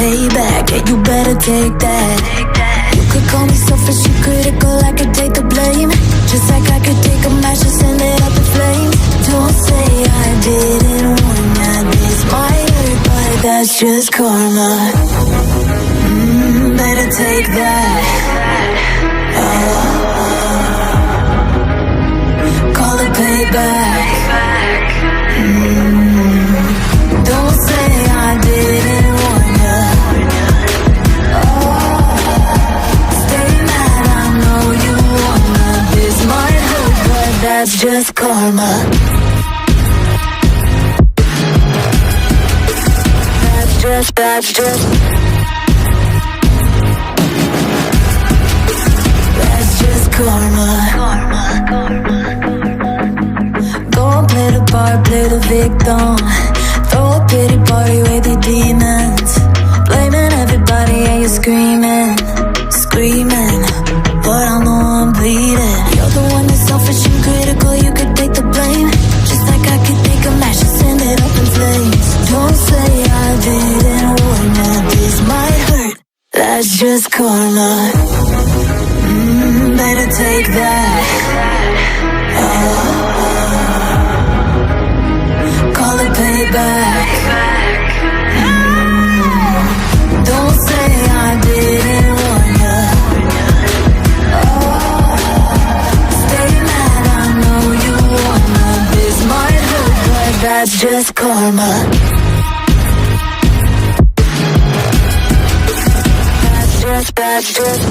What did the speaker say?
payback, yeah, you better take that. You could call me selfish, you critical, I could take the blame. Just like I could take a match and send it up in flames. Don't say I didn't warn ya, this might hurt, but that's just karma. Better take that. Call it payback. Don't say I didn't warn ya. Stay mad, I know you wanna. This might hurt, but that's just karma. That's just karma. Go and play the part, play the victim. Throw a pity party with your demons. Blaming everybody and you're screaming, screaming, but I'm the one bleeding. You're the one that's selfish and critical, you could take the blame. Just like I could take a match and send it up in flames. Don't say I didn't warn ya, this might hurt, that's just karma. Better take that. Call it payback. Don't say I didn't warn ya. Stay mad, I know you wanna. This might hurt, but that's just karma. That's just that's just